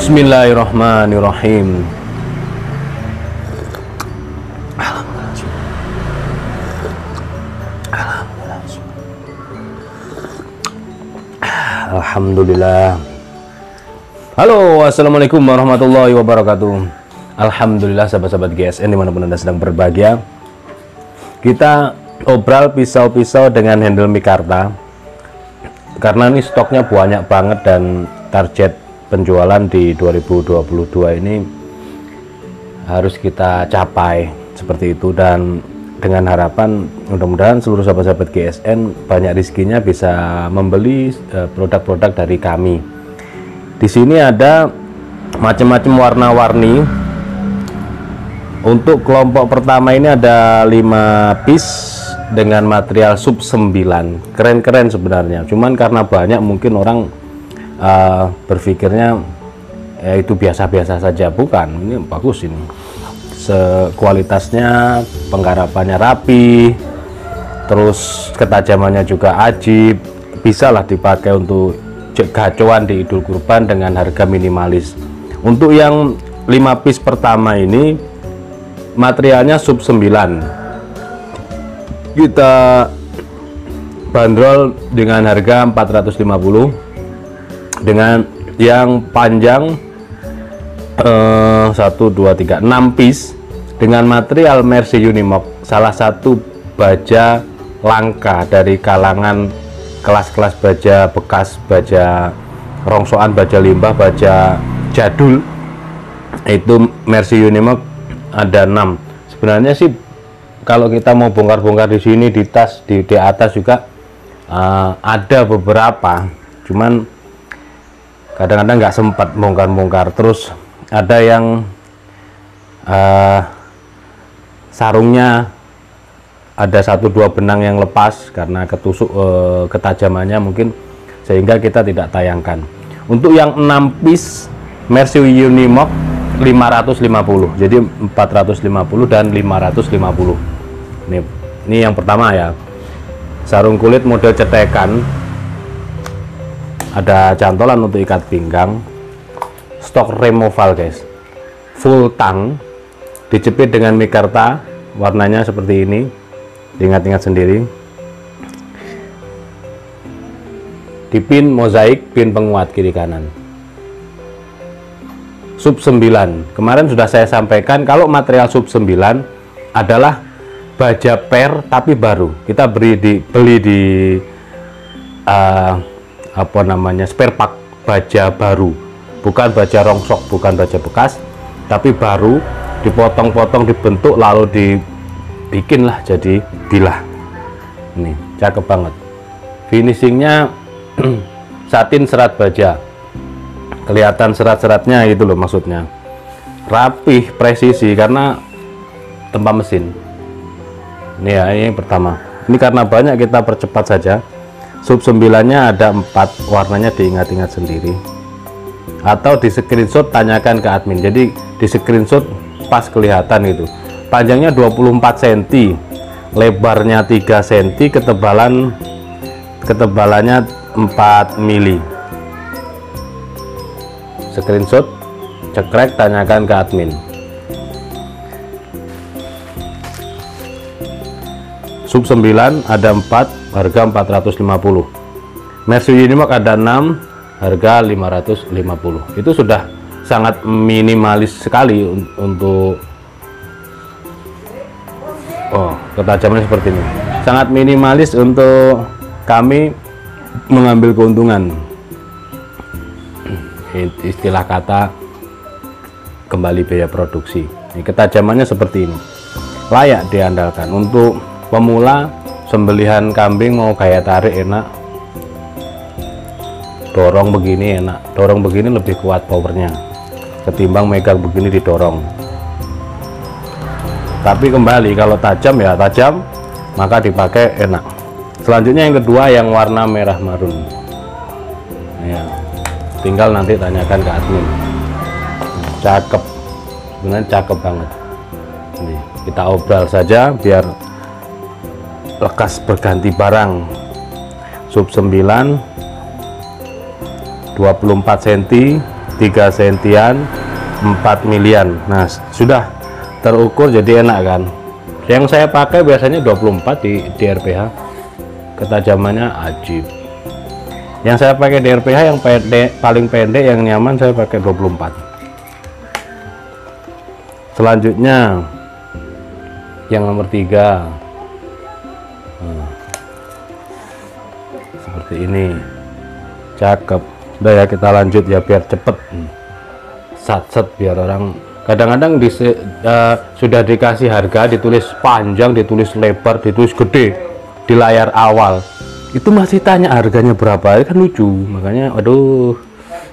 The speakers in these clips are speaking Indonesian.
Bismillahirrahmanirrahim. Alhamdulillah. Halo, assalamualaikum warahmatullahi wabarakatuh. Alhamdulillah sahabat-sahabat GSN dimanapun Anda sedang berbahagia. Kita obral pisau-pisau dengan handle mikarta karena ini stoknya banyak banget dan target penjualan di 2022 ini harus kita capai seperti itu, dan dengan harapan mudah-mudahan seluruh sahabat-sahabat GSN banyak rezekinya bisa membeli produk-produk dari kami. Di sini ada macam-macam warna-warni. Untuk kelompok pertama ini ada 5 piece dengan material sub 9. Keren-keren sebenarnya, cuman karena banyak mungkin orang berpikirnya ya itu biasa-biasa saja. Bukan, ini bagus, ini kualitasnya, penggarapannya rapi, terus ketajamannya juga ajib, bisalah dipakai untuk gacoan di Idul Kurban dengan harga minimalis. Untuk yang 5 piece pertama ini materialnya sub 9, kita bandrol dengan harga 450, dengan yang panjang 1, 2, 3, 6 piece dengan material Mercy Unimog, salah satu baja langka dari kalangan kelas-kelas baja bekas, baja rongsokan, baja limbah, baja jadul. Itu Mercy Unimog ada 6. Sebenarnya sih kalau kita mau bongkar-bongkar di sini, di tas, di atas juga ada beberapa, cuman kadang-kadang nggak sempat bongkar-bongkar. Terus ada yang sarungnya ada 1-2 benang yang lepas karena ketusuk ketajamannya mungkin, sehingga kita tidak tayangkan. Untuk yang 6 piece Mercy Unimog 550, jadi 450 dan 550. Ini yang pertama ya, sarung kulit model cetekan, ada cantolan untuk ikat pinggang, stok removal guys, full tang, dijepit dengan mikarta, warnanya seperti ini, diingat-ingat sendiri, dipin mozaik, pin penguat kiri kanan, sub 9. Kemarin sudah saya sampaikan kalau material sub 9 adalah baja per tapi baru, kita beli di apa namanya, spare part baja baru, bukan baja rongsok, bukan baja bekas, tapi baru, dipotong-potong, dibentuk, lalu dibikinlah jadi bilah. Ini cakep banget, finishingnya satin serat baja, kelihatan serat-seratnya gitu loh, maksudnya rapih, presisi karena tempa mesin. Ini ya, ini yang pertama. Ini karena banyak kita percepat saja. Sub 9-nya ada 4, warnanya diingat-ingat sendiri, atau di screenshot tanyakan ke admin. Jadi di screenshot pas kelihatan itu. Panjangnya 24 cm, lebarnya 3 cm, ketebalannya 4 mili. Screenshot, cekrek, tanyakan ke admin. Sub 9 ada 4, harga 450. Mercy Unimog ada 6, harga 550. Itu sudah sangat minimalis sekali untuk ketajamannya seperti ini. Sangat minimalis untuk kami mengambil keuntungan. istilah kata kembali biaya produksi. Ini ketajamannya seperti ini, layak diandalkan untuk pemula. Sembelihan kambing mau gaya tarik enak, dorong begini enak, dorong begini lebih kuat powernya ketimbang megang begini didorong. Tapi kembali kalau tajam ya tajam, maka dipakai enak. Selanjutnya yang kedua yang warna merah marun ya, tinggal nanti tanyakan ke admin. Cakep, sebenarnya cakep banget. Ini kita obral saja biar lekas berganti barang. Sub 9 24 cm 3 sentian 4 milian. Nah sudah terukur jadi enak kan. Yang saya pakai biasanya 24 di RPH, ketajamannya ajib. Yang saya pakai di RPH yang pendek, paling pendek yang nyaman saya pakai 24. Selanjutnya yang nomor 3 seperti ini, cakep. Udah ya kita lanjut ya biar cepet, sat biar orang kadang-kadang sudah dikasih harga, ditulis panjang, ditulis lebar, ditulis gede di layar awal, itu masih tanya harganya berapa, kan lucu. Makanya aduh,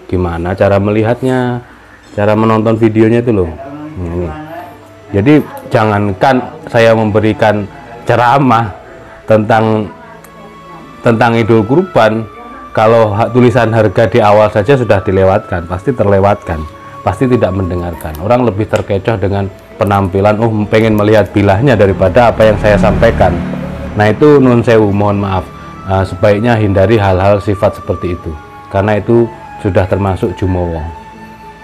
gimana cara melihatnya, cara menonton videonya itu loh. Ini jadi jangankan saya memberikan ceramah tentang Idul Kurban, kalau tulisan harga di awal saja sudah dilewatkan, pasti terlewatkan, pasti tidak mendengarkan. Orang lebih terkecoh dengan penampilan, pengen melihat bilahnya daripada apa yang saya sampaikan. Nah itu nun sewu, mohon maaf. Sebaiknya hindari hal-hal sifat seperti itu, karena itu sudah termasuk jumowo.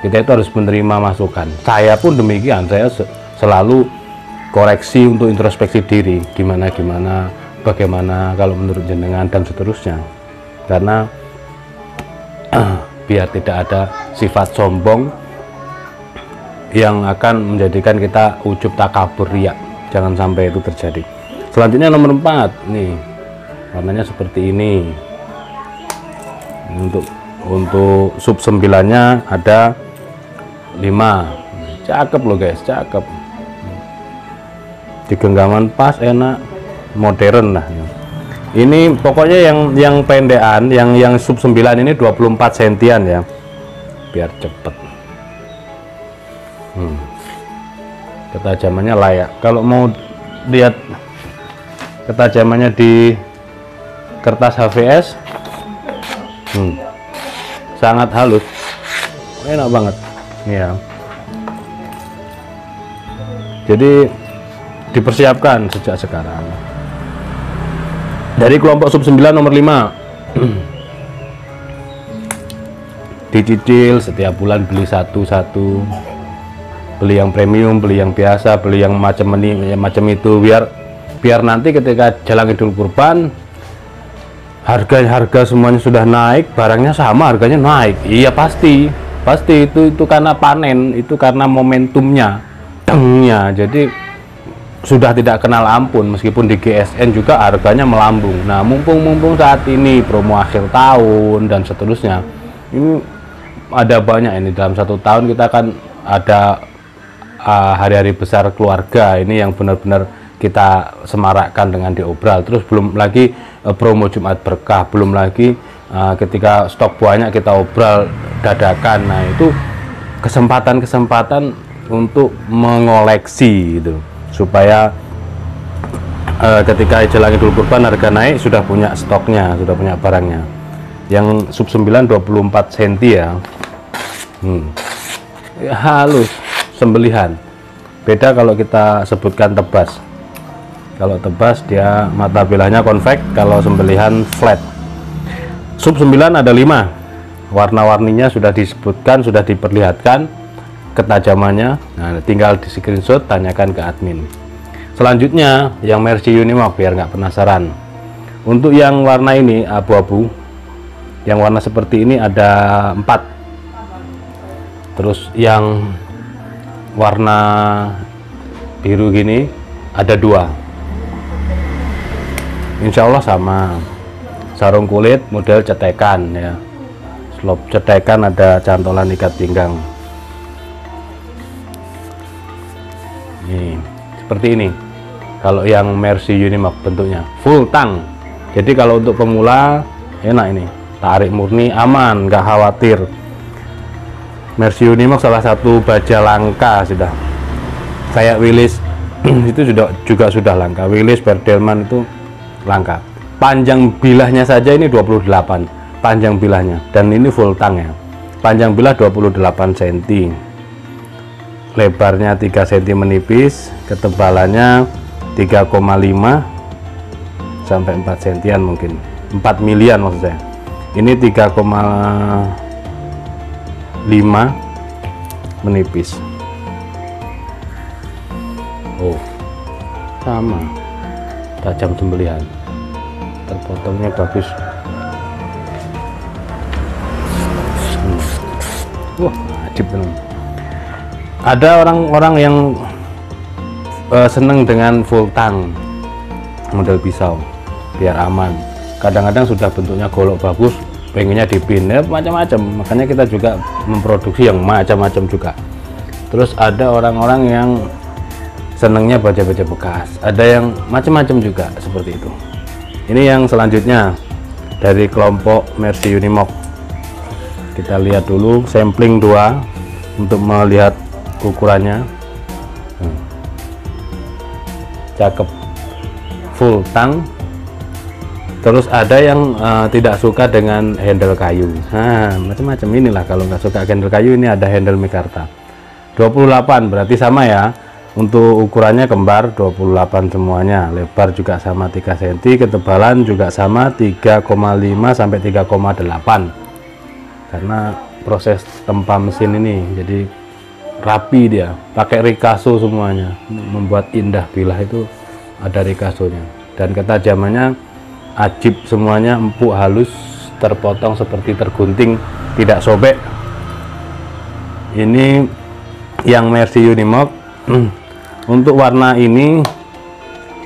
Kita itu harus menerima masukan. Saya pun demikian, saya selalu koreksi untuk introspeksi diri, gimana bagaimana kalau menurut jenengan dan seterusnya, karena biar tidak ada sifat sombong yang akan menjadikan kita ujub takabur riak, jangan sampai itu terjadi. Selanjutnya nomor 4 nih, warnanya seperti ini. Untuk sub 9 nya ada 5, cakep loh guys, cakep, di genggaman pas, enak, modern lah. Ini pokoknya yang pendekan, yang sub 9 ini 24 sentian ya, biar cepet. Ketajamannya layak. Kalau mau lihat ketajamannya di kertas HVS, sangat halus, enak banget ya. Jadi dipersiapkan sejak sekarang. Dari kelompok sub 9 nomor 5 dicicil setiap bulan, beli satu-satu, beli yang premium, beli yang biasa, beli yang macam ini macam itu, biar nanti ketika jalan Idul Kurban harga semuanya sudah naik, barangnya sama harganya naik. Iya pasti itu karena panen, itu karena momentumnya, dengnya. Jadi sudah tidak kenal ampun, meskipun di GSN juga harganya melambung. Nah mumpung saat ini promo akhir tahun dan seterusnya, ini ada banyak, ini dalam 1 tahun kita kan ada hari-hari besar keluarga ini yang benar-benar kita semarakkan dengan diobral. Terus belum lagi promo Jumat Berkah, belum lagi ketika stok banyak kita obral dadakan. Nah itu kesempatan untuk mengoleksi gitu, supaya ketika jelang Idul Kurban harga naik sudah punya stoknya, sudah punya barangnya. Yang sub 9 24 cm ya. Halus sembelihan. Beda kalau kita sebutkan tebas. Kalau tebas dia mata bilahnya konveks, kalau sembelihan flat. Sub 9 ada 5. Warna-warninya sudah disebutkan, sudah diperlihatkan ketajamannya. Nah, tinggal di screenshot, tanyakan ke admin. Selanjutnya yang Mercy Unimog, biar nggak penasaran. Untuk yang warna ini abu-abu, yang warna seperti ini ada 4. Terus yang warna biru gini ada 2. Insya Allah sama, sarung kulit model cetekan ya, slop cetekan, ada cantolan ikat pinggang. Nih seperti ini kalau yang Mercy Unimog, bentuknya full tang. Jadi kalau untuk pemula enak, ini tarik murni, aman, nggak khawatir. Mercy Unimog salah satu baja langka sudah, kayak Willys itu juga sudah langka. Willys, Perdelman itu langka. Panjang bilahnya saja ini 28 panjang bilahnya, dan ini full tang ya. Panjang bilah 28 cm, lebarnya 3 cm menipis, ketebalannya 3,5 sampai 4 cm, mungkin 4 milian maksud saya. Ini 3,5 menipis. Oh sama, tajam sembelihan, terpotongnya bagus. Wah ajib teman. Ada orang-orang yang seneng dengan full tang model pisau biar aman. Kadang-kadang sudah bentuknya golok bagus, pengennya dipin, ya macam-macam. Makanya kita juga memproduksi yang macam-macam juga. Terus ada orang-orang yang senengnya baja-baja bekas, ada yang macam-macam juga seperti itu. Ini yang selanjutnya dari kelompok Mercy Unimog. Kita lihat dulu sampling 2 untuk melihat ukurannya. Cakep, full tang. Terus ada yang tidak suka dengan handle kayu. Nah macam-macam, inilah kalau nggak suka handle kayu, ini ada handle mikarta 28, berarti sama ya. Untuk ukurannya kembar 28 semuanya, lebar juga sama 3 cm, ketebalan juga sama 3,5 sampai 3,8, karena proses tempa mesin ini jadi rapi, dia pakai Ricasso semuanya, membuat indah bilah itu ada Ricassonya, dan ketajamannya ajib semuanya, empuk, halus, terpotong seperti tergunting, tidak sobek. Ini yang Mercy Unimog. Untuk warna ini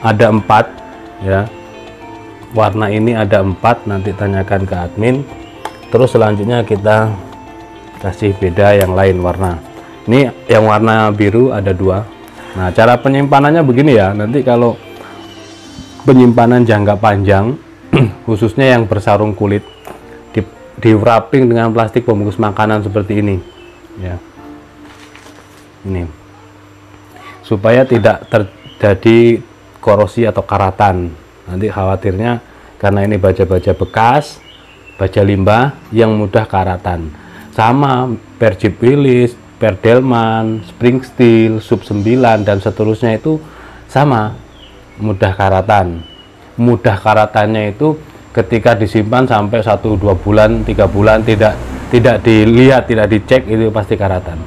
ada 4 ya, warna ini ada 4, nanti tanyakan ke admin. Terus selanjutnya kita kasih beda yang lain warna. Ini yang warna biru ada 2. Nah cara penyimpanannya begini ya, nanti kalau penyimpanan jangka panjang khususnya yang bersarung kulit, di wrapping dengan plastik pembungkus makanan seperti ini ya, ini supaya tidak terjadi korosi atau karatan. Nanti khawatirnya karena ini baja-baja bekas, baja limbah yang mudah karatan. Sama Perjeep Willys, Perdelman, Spring Steel, Sub 9 dan seterusnya itu sama, mudah karatan. Mudah karatannya itu ketika disimpan sampai 1-2 bulan, 3 bulan tidak dilihat, tidak dicek, itu pasti karatan.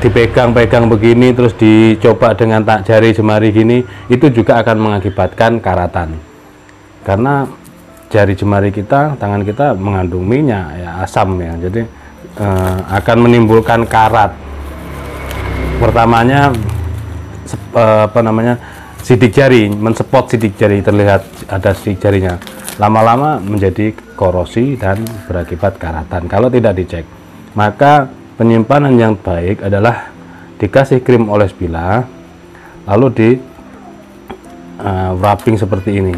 Dipegang-pegang begini terus dicoba dengan tak jari jemari gini, itu juga akan mengakibatkan karatan, karena jari jemari kita, tangan kita mengandung minyak ya, asam ya, jadi akan menimbulkan karat. Pertamanya sidik jari, mensepot sidik jari, terlihat ada sidik jarinya, lama-lama menjadi korosi dan berakibat karatan kalau tidak dicek. Maka penyimpanan yang baik adalah dikasih krim oles bilah, lalu di wrapping seperti ini.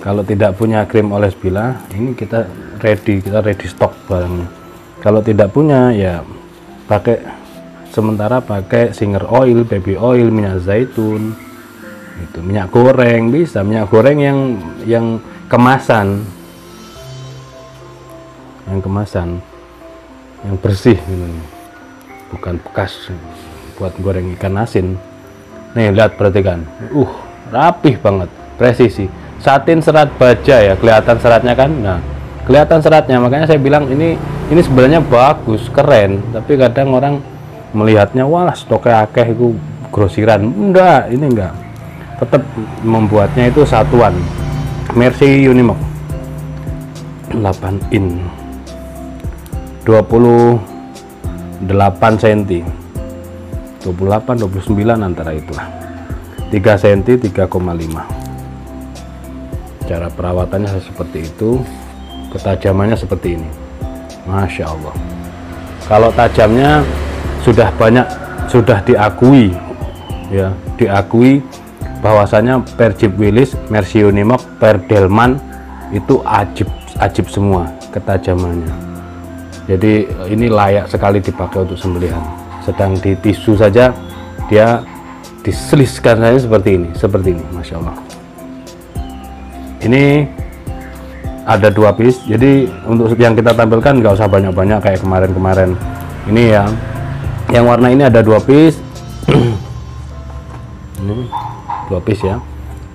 Kalau tidak punya krim oles bilah, ini kita ready stok barangnya. Kalau tidak punya ya sementara pakai Singer oil, baby oil, minyak zaitun, itu minyak goreng bisa, minyak goreng yang kemasan, yang bersih gitu, bukan bekas buat goreng ikan asin. Nih lihat, perhatikan, rapih banget, presisi, satin serat baja ya, kelihatan seratnya kan. Nah kelihatan seratnya, makanya saya bilang ini sebenarnya bagus, keren, tapi kadang orang melihatnya wah stoknya akeh, itu grosiran. Enggak, ini enggak, tetap membuatnya itu satuan. Mercy Unimog 8 in 28 cm, 28 29 antara itulah, 3 cm 3,5. Cara perawatannya seperti itu. ketajamannya seperti ini, Masya Allah. Kalau tajamnya sudah banyak, sudah diakui ya, diakui bahwasanya per Jeep Willys, Mercy Unimog, per Delman itu ajib semua ketajamannya. Jadi ini layak sekali dipakai untuk sembelihan. Sedang di tisu saja dia diseliskan saja seperti ini, Masya Allah. Ini ada 2 piece, jadi untuk yang kita tampilkan nggak usah banyak-banyak kayak kemarin-kemarin. Ini ya, yang warna ini ada 2 piece. Ini 2 piece ya.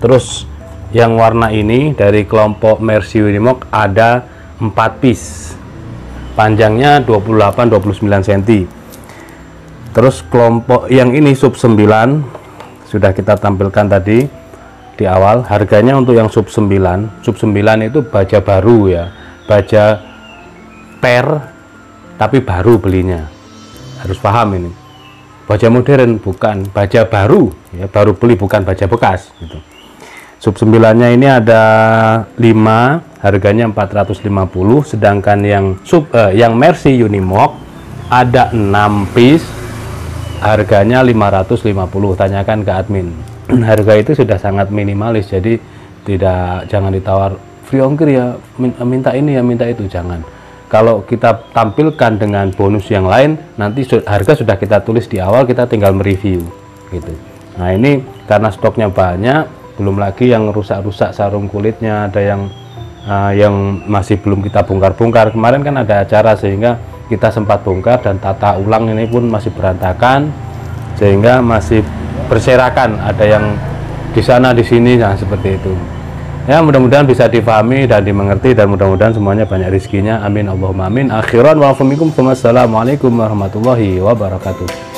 Terus yang warna ini dari kelompok Mercy Unimog ada 4 piece, panjangnya 28-29 cm. Terus kelompok yang ini sub 9 sudah kita tampilkan tadi di awal. Harganya untuk yang sub 9 itu baja baru ya, baja per tapi baru belinya, harus paham ini. Baja modern bukan, baja baru ya, baru beli, bukan baja bekas gitu. Sub 9 nya ini ada 5, harganya 450, sedangkan yang yang Mercy Unimog ada 6 piece, harganya 550. Tanyakan ke admin. Harga itu sudah sangat minimalis, jadi jangan ditawar free ongkir ya, minta ini ya, minta itu, jangan. Kalau kita tampilkan dengan bonus yang lain, nanti harga sudah kita tulis di awal, kita tinggal mereview gitu. Nah ini karena stoknya banyak, belum lagi yang rusak-rusak sarung kulitnya, ada yang masih belum kita bongkar-bongkar. Kemarin kan ada acara sehingga kita sempat bongkar dan tata ulang, ini pun masih berantakan sehingga masih berserakan, ada yang di sana di sini, nah seperti itu ya. Mudah-mudahan bisa difahami dan dimengerti, dan mudah-mudahan semuanya banyak rezekinya, amin Allahumma amin. Akhiran wa assalamualaikum warahmatullahi wabarakatuh.